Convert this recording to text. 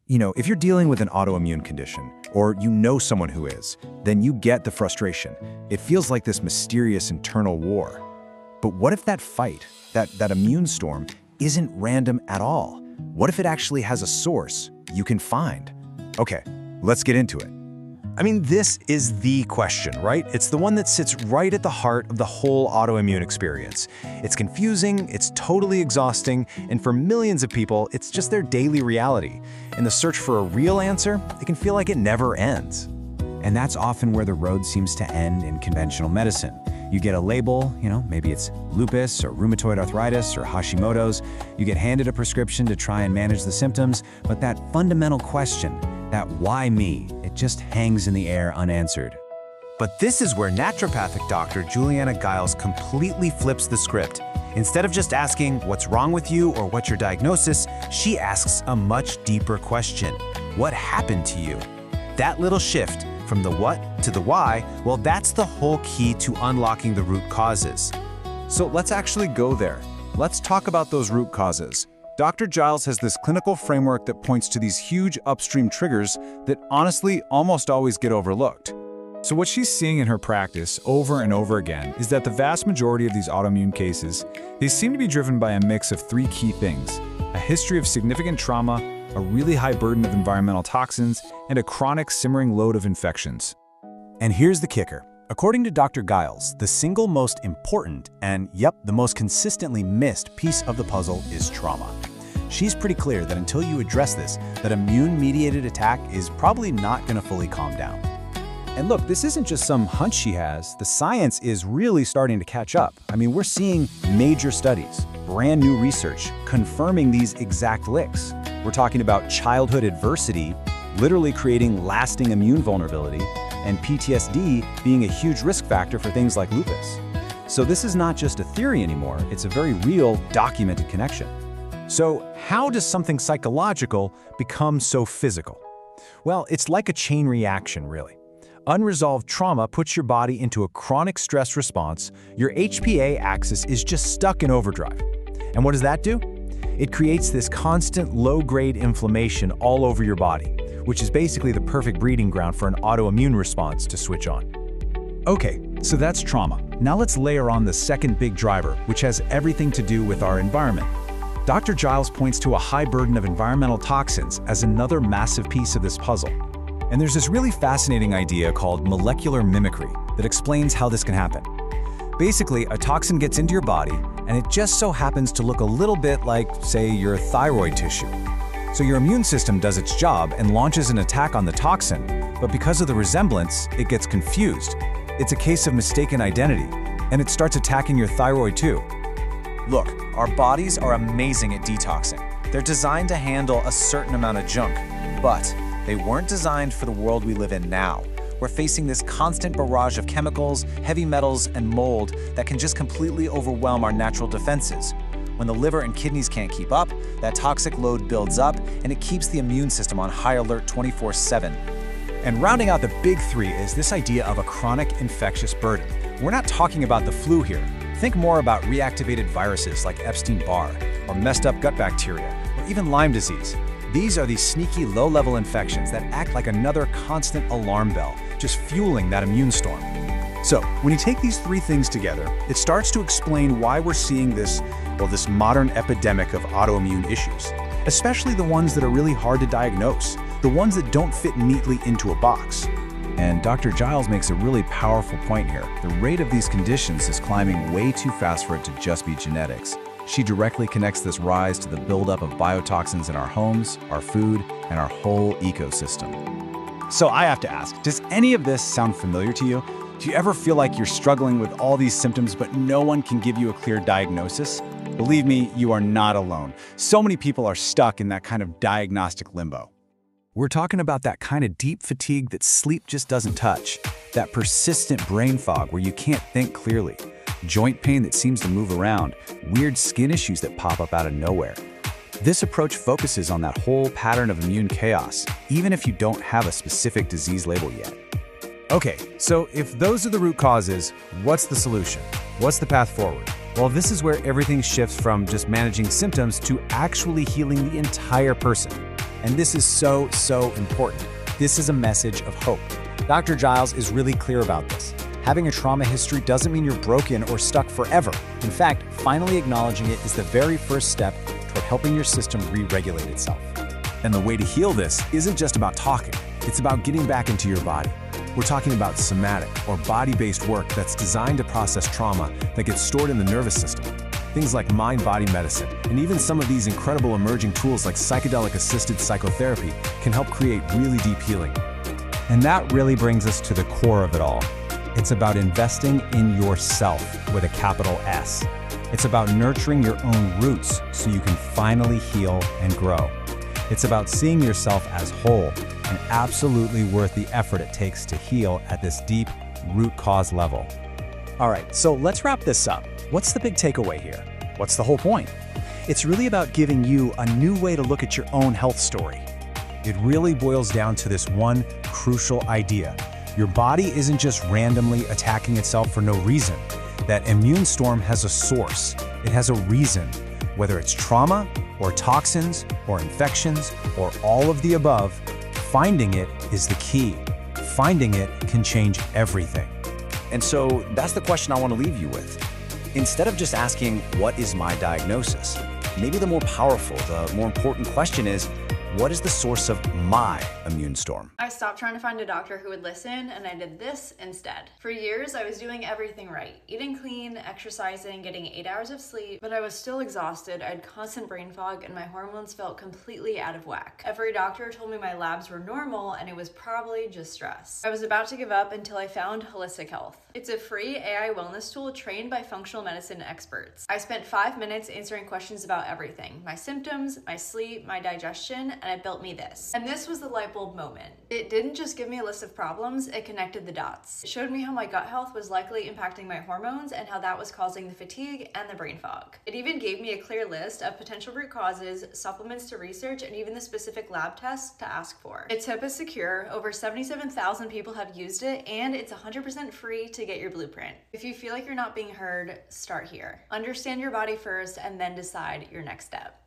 If you're dealing with an autoimmune condition, or you know someone who is, then you get the frustration. It feels like this mysterious internal war. But what if that fight, that immune storm, isn't random at all? What if it actually has a source you can find? Okay, let's get into it. This is the question, right? It's the one that sits right at the heart of the whole autoimmune experience. It's confusing, it's totally exhausting, and for millions of people, it's just their daily reality. In the search for a real answer, it can feel like it never ends. And that's often where the road seems to end in conventional medicine. You get a label, maybe it's lupus or rheumatoid arthritis or Hashimoto's. You get handed a prescription to try and manage the symptoms, but that fundamental question, that why me, it just hangs in the air unanswered. But this is where naturopathic doctor Julianna Giles completely flips the script. Instead of just asking what's wrong with you or what's your diagnosis, she asks a much deeper question. What happened to you? That little shift from the what to the why, well, that's the whole key to unlocking the root causes. So let's actually go there. Let's talk about those root causes. Dr. Giles has this clinical framework that points to these huge upstream triggers that honestly almost always get overlooked. So what she's seeing in her practice over and over again is that the vast majority of these autoimmune cases, they seem to be driven by a mix of three key things: a history of significant trauma, a really high burden of environmental toxins, and a chronic simmering load of infections. And here's the kicker. According to Dr. Giles, the single most important and, the most consistently missed piece of the puzzle is trauma. She's pretty clear that until you address this, that immune-mediated attack is probably not going to fully calm down. And look, this isn't just some hunch she has. The science is really starting to catch up. We're seeing major studies, brand new research, confirming these exact links. We're talking about childhood adversity literally creating lasting immune vulnerability, and PTSD being a huge risk factor for things like lupus. So this is not just a theory anymore, it's a very real, documented connection. So how does something psychological become so physical? Well, it's like a chain reaction, really. Unresolved trauma puts your body into a chronic stress response. Your HPA axis is just stuck in overdrive. And what does that do? It creates this constant low-grade inflammation all over your body, which is basically the perfect breeding ground for an autoimmune response to switch on. Okay, so that's trauma. Now let's layer on the second big driver, which has everything to do with our environment. Dr. Giles points to a high burden of environmental toxins as another massive piece of this puzzle. And there's this really fascinating idea called molecular mimicry that explains how this can happen. Basically, a toxin gets into your body, and it just so happens to look a little bit like, say, your thyroid tissue. So your immune system does its job and launches an attack on the toxin, but because of the resemblance, it gets confused. It's a case of mistaken identity, and it starts attacking your thyroid too. Look, our bodies are amazing at detoxing. They're designed to handle a certain amount of junk, but they weren't designed for the world we live in now. We're facing this constant barrage of chemicals, heavy metals, and mold that can just completely overwhelm our natural defenses. When the liver and kidneys can't keep up, that toxic load builds up, and it keeps the immune system on high alert 24/7. And rounding out the big three is this idea of a chronic infectious burden. We're not talking about the flu here. Think more about reactivated viruses like Epstein-Barr, or messed up gut bacteria, or even Lyme disease. These are these sneaky low-level infections that act like another constant alarm bell, just fueling that immune storm. So, when you take these three things together, it starts to explain why we're seeing this modern epidemic of autoimmune issues, especially the ones that are really hard to diagnose, the ones that don't fit neatly into a box. And Dr. Giles makes a really powerful point here. The rate of these conditions is climbing way too fast for it to just be genetics. She directly connects this rise to the buildup of biotoxins in our homes, our food, and our whole ecosystem. So I have to ask, does any of this sound familiar to you? Do you ever feel like you're struggling with all these symptoms but no one can give you a clear diagnosis? Believe me, you are not alone. So many people are stuck in that kind of diagnostic limbo. We're talking about that kind of deep fatigue that sleep just doesn't touch, that persistent brain fog where you can't think clearly, joint pain that seems to move around, weird skin issues that pop up out of nowhere. This approach focuses on that whole pattern of immune chaos, even if you don't have a specific disease label yet. Okay, so if those are the root causes, what's the solution? What's the path forward? Well, this is where everything shifts from just managing symptoms to actually healing the entire person. And this is so important. This is a message of hope. Dr. Giles is really clear about this. Having a trauma history doesn't mean you're broken or stuck forever. In fact, finally acknowledging it is the very first step toward helping your system re-regulate itself. And the way to heal this isn't just about talking. It's about getting back into your body. We're talking about somatic or body-based work that's designed to process trauma that gets stored in the nervous system. Things like mind-body medicine, and even some of these incredible emerging tools like psychedelic-assisted psychotherapy can help create really deep healing. And that really brings us to the core of it all. It's about investing in yourself with a capital S. It's about nurturing your own roots so you can finally heal and grow. It's about seeing yourself as whole and absolutely worth the effort it takes to heal at this deep root cause level. All right, so let's wrap this up. What's the big takeaway here? What's the whole point? It's really about giving you a new way to look at your own health story. It really boils down to this one crucial idea. Your body isn't just randomly attacking itself for no reason. That immune storm has a source. It has a reason. Whether it's trauma, or toxins, or infections, or all of the above, finding it is the key. Finding it can change everything. And so that's the question I want to leave you with. Instead of just asking, what is my diagnosis? Maybe the more powerful, the more important question is, what is the source of my immune storm? I stopped trying to find a doctor who would listen, and I did this instead. For years, I was doing everything right. Eating clean, exercising, getting 8 hours of sleep, but I was still exhausted. I had constant brain fog, and my hormones felt completely out of whack. Every doctor told me my labs were normal, and it was probably just stress. I was about to give up until I found Holistic Health. It's a free AI wellness tool trained by functional medicine experts. I spent 5 minutes answering questions about everything: my symptoms, my sleep, my digestion, and it built me this. And this was the light bulb moment. It didn't just give me a list of problems, it connected the dots. It showed me how my gut health was likely impacting my hormones and how that was causing the fatigue and the brain fog. It even gave me a clear list of potential root causes, supplements to research, and even the specific lab tests to ask for. Its tip is secure. Over 77,000 people have used it, and it's 100% free to get your blueprint. If you feel like you're not being heard, start here. Understand your body first and then decide your next step.